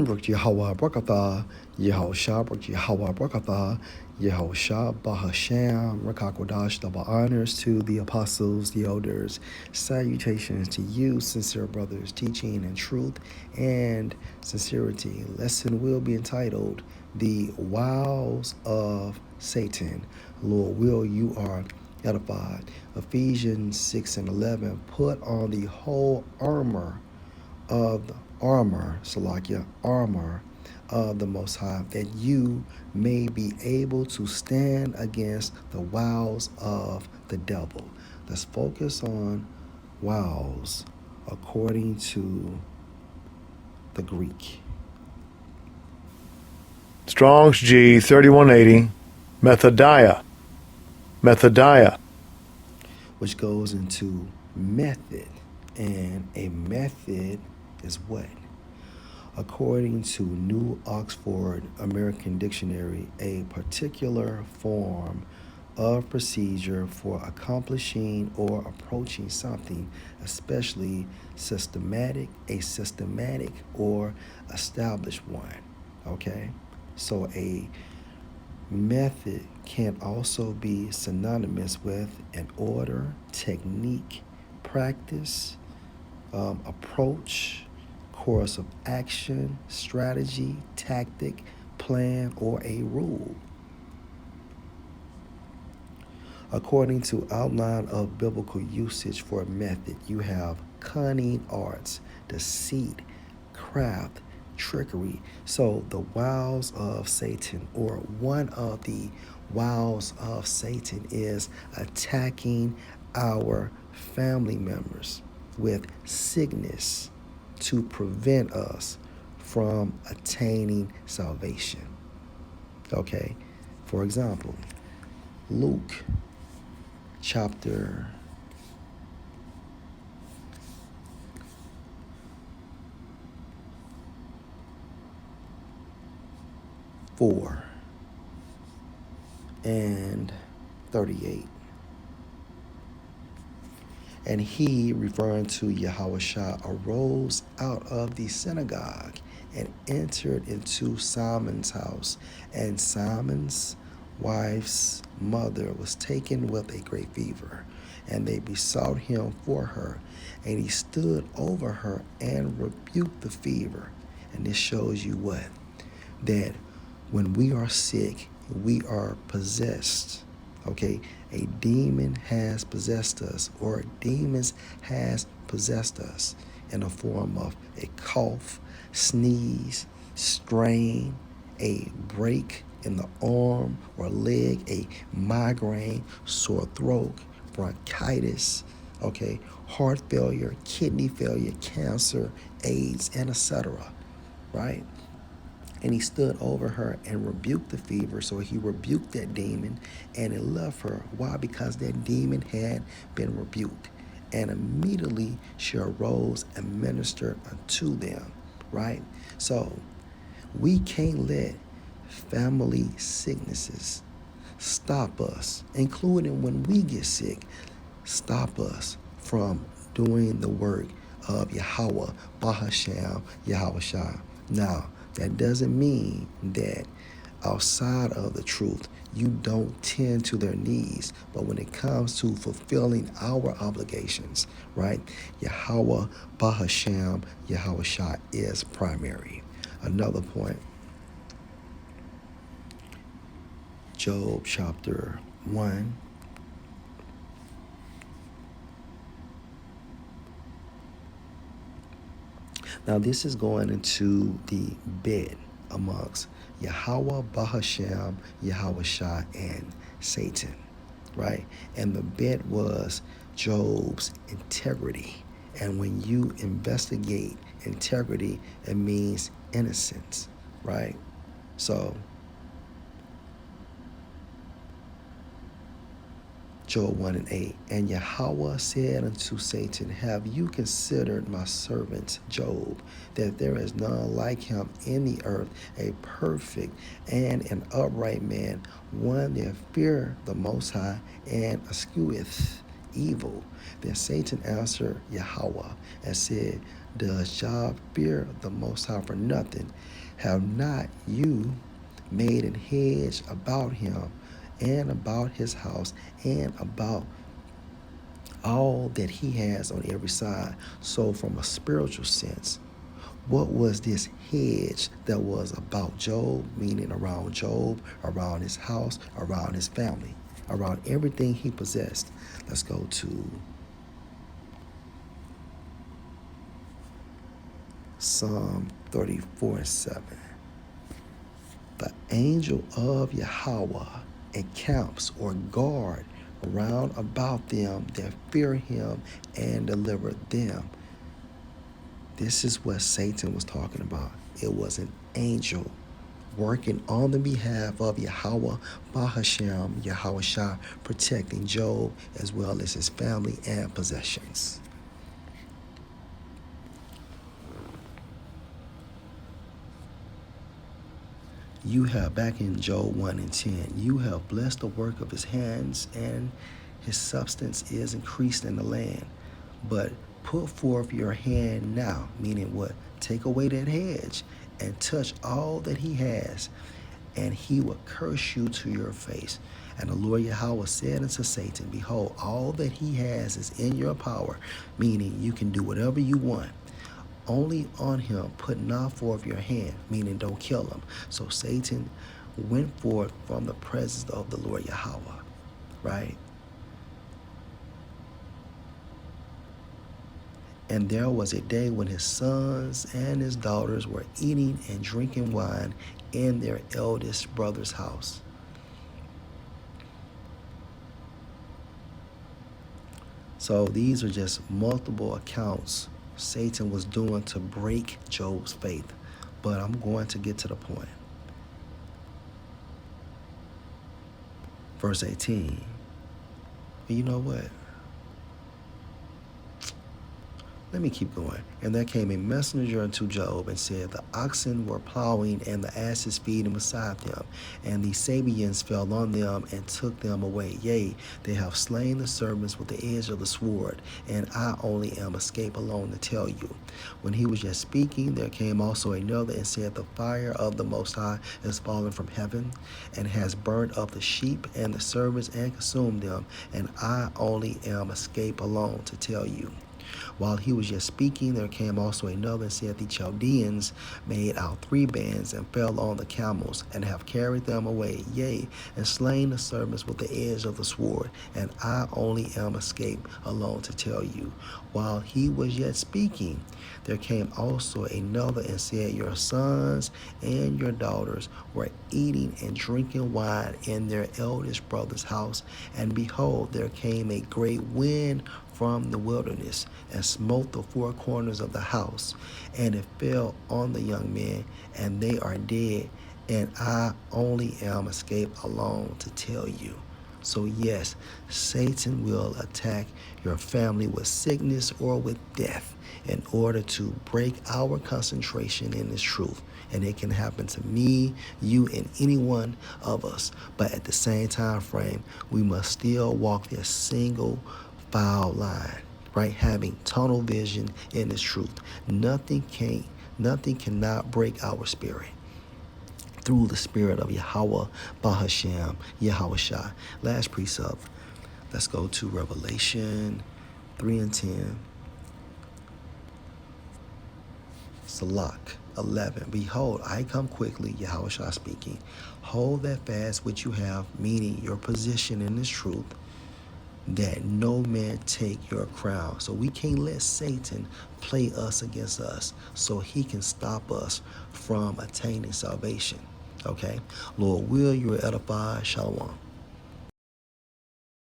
Barak Yahweh Barakatha, Yehoshua Barak Yahweh Barakatha, Yehoshua Bahasham, Rakakwadash, double honors to the apostles, the elders, salutations to you, sincere brothers, teaching in truth and sincerity. Lesson will be entitled The Wiles of Satan. Lord, will you are edified. Ephesians 6 and 11, put on the whole of the armor of the Most High, that you may be able to stand against the wiles of the devil. Let's focus on wiles according to the Greek. Strong's G 3180, Methodia, Which goes into method. And a method is what? According to New Oxford American Dictionary, a particular form of procedure for accomplishing or approaching something, especially a systematic or established one. Okay? So a method can also be synonymous with an order, technique, practice, approach, course of action, strategy, tactic, plan, or a rule. According to outline of biblical usage for a method, you have cunning arts, deceit, craft, trickery. So the wiles of Satan, or one of the wiles of Satan, is attacking our family members with sickness to prevent us from attaining salvation. Okay? For example, Luke chapter 4 and 38. And he, referring to Yahushua, arose out of the synagogue and entered into Simon's house. And Simon's wife's mother was taken with a great fever, and they besought him for her. And he stood over her and rebuked the fever. And this shows you what? That when we are sick, we are possessed. Okay, a demon has possessed us, or demons has possessed us in the form of a cough, sneeze, strain, a break in the arm or leg, a migraine, sore throat, bronchitis, okay, heart failure, kidney failure, cancer, AIDS, and etc. Right? And he stood over her and rebuked the fever. So he rebuked that demon and it left her. Why? Because that demon had been rebuked. And immediately she arose and ministered unto them. Right? So we can't let family sicknesses stop us, including when we get sick, stop us from doing the work of Yahweh, Bahasham, Yahushua. Now, that doesn't mean that outside of the truth, you don't tend to their needs. But when it comes to fulfilling our obligations, right, Yahweh, Bahasham, Yahushua is primary. Another point, Job chapter 1. Now, this is going into the bet amongst Yahweh, Bahasham, Yahushua, and Satan, right? And the bet was Job's integrity. And when you investigate integrity, it means innocence, right? So, Job 1 and 8. And Yahweh said unto Satan, have you considered my servant Job, that there is none like him in the earth, a perfect and an upright man, one that fear the Most High and escheweth evil? Then Satan answered Yahweh and said, Does Yah fear the Most High for nothing? Have not you made an hedge about him and about his house and about all that he has on every side? So, from a spiritual sense, what was this hedge that was about Job, meaning around Job, around his house, around his family, around everything he possessed? Let's go to Psalm 34 and 7. The angel of Yahweh encamps or guard round about them that fear him and deliver them. This is what Satan was talking about. It was an angel working on the behalf of Yahweh, Bahashem, Yahweh Shah, protecting Job as well as his family and possessions. You have, back in Job 1 and 10, you have blessed the work of his hands, and his substance is increased in the land. But put forth your hand now, meaning what? Take away that hedge and touch all that he has, and he will curse you to your face. And the Lord Yahweh said unto Satan, behold, all that he has is in your power, meaning you can do whatever you want. Only on him put not forth your hand, meaning don't kill him. So Satan went forth from the presence of the Lord Yahweh, right? And there was a day when his sons and his daughters were eating and drinking wine in their eldest brother's house. So these are just multiple accounts Satan was doing to break Job's faith. But I'm going to get to the point. Verse 18. And you know what? Let me keep going. And there came a messenger unto Job and said, the oxen were plowing and the asses feeding beside them, and the Sabeans fell on them and took them away. Yea, they have slain the servants with the edge of the sword, and I only am escaped alone to tell you. When he was yet speaking, there came also another and said, the fire of the Most High is fallen from heaven, and has burnt up the sheep and the servants and consumed them, and I only am escaped alone to tell you. While he was yet speaking, there came also another and said, the Chaldeans made out 3 bands and fell on the camels and have carried them away, yea, and slain the servants with the edge of the sword, and I only am escaped alone to tell you. While he was yet speaking, there came also another and said, your sons and your daughters were eating and drinking wine in their eldest brother's house, and behold, there came a great wind from the wilderness and smote the 4 corners of the house, and it fell on the young men, and they are dead, and I only am escaped alone to tell you. So yes, Satan will attack your family with sickness or with death in order to break our concentration in this truth. And it can happen to me, you, and any one of us. But at the same time frame, we must still walk this single file line, right? Having tunnel vision in this truth. Nothing cannot break our spirit through the spirit of Yahweh, Bahashem, Yahweh Shah. Last precept. Let's go to Revelation 3 and 10. Salak 11. Behold, I come quickly, Yahweh Shah speaking. Hold that fast which you have, meaning your position in this truth, that no man take your crown. So we can't let Satan play us against us so he can stop us from attaining salvation. Okay? Lord, will you edify? Shalom.